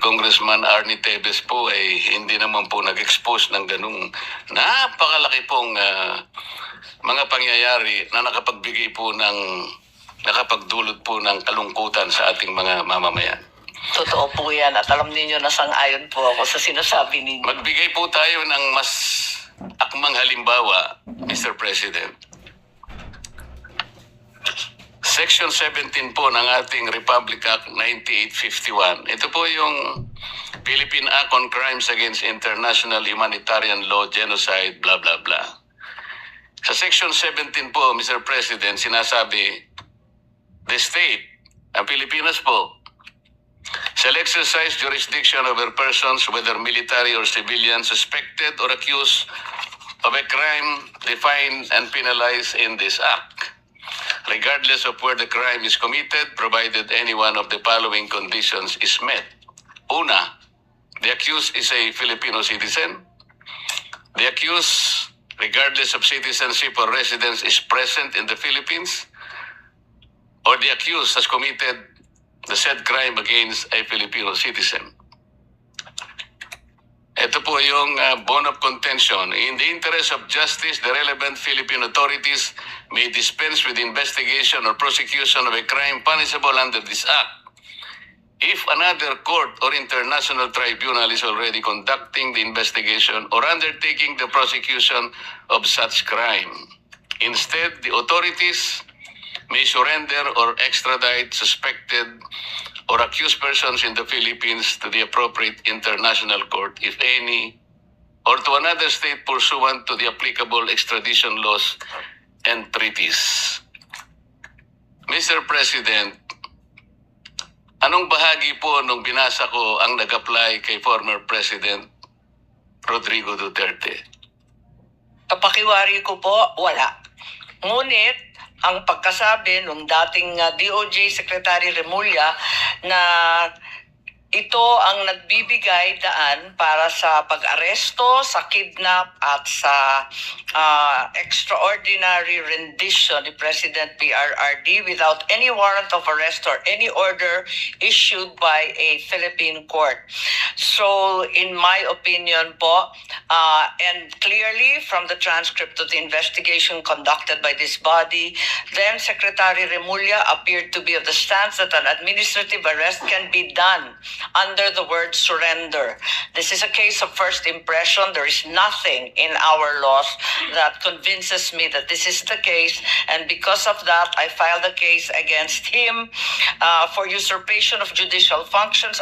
Congressman Arnie Tevez po ay hindi naman po nag-expose ng ganung napakalaki pong mga pangyayari na nakapagdulot po ng kalungkutan sa ating mga mamamayan. Totoo po yan at alam ninyo na sang-ayon po ako sa sinasabi ninyo. Magbigay po tayo ng mas akmang halimbawa, Mr. President. Section 17 po ng ating Republic Act 9851. Ito po yung Philippine Act on Crimes Against International Humanitarian Law, Genocide, blah, blah, blah. Sa Section 17 po, Mr. President, sinasabi, the state, ang Pilipinas po, shall exercise jurisdiction over persons, whether military or civilian, suspected or accused of a crime defined and penalized in this Act, regardless of where the crime is committed, provided any one of the following conditions is met. Una, the accused is a Filipino citizen. The accused, regardless of citizenship or residence, is present in the Philippines, or the accused has committed the said crime against a Filipino citizen. Ito po yung bone of contention. In the interest of justice, the relevant Philippine authorities may dispense with investigation or prosecution of a crime punishable under this Act if another court or international tribunal is already conducting the investigation or undertaking the prosecution of such crime. Instead, the authorities may surrender or extradite suspected or accused persons in the Philippines to the appropriate international court, if any, or to another state pursuant to the applicable extradition laws and treaties. Mr. President, anong bahagi po nung binasa ko ang nag-apply kay former President Rodrigo Duterte? Kapakiwari ko po, wala. Ngunit, ang pagkasabi ng dating DOJ Secretary Remulla na ito ang nagbibigay daan para sa pag-aresto, sa kidnap at sa extraordinary rendition ni President PRRD without any warrant of arrest or any order issued by a Philippine court. So in my opinion po, and clearly from the transcript of the investigation conducted by this body, then Secretary Remulla appeared to be of the stance that an administrative arrest can be done under the word surrender. This is a case of first impression. There is nothing in our laws that convinces me that this is the case, and because of that, I filed a case against him for usurpation of judicial functions,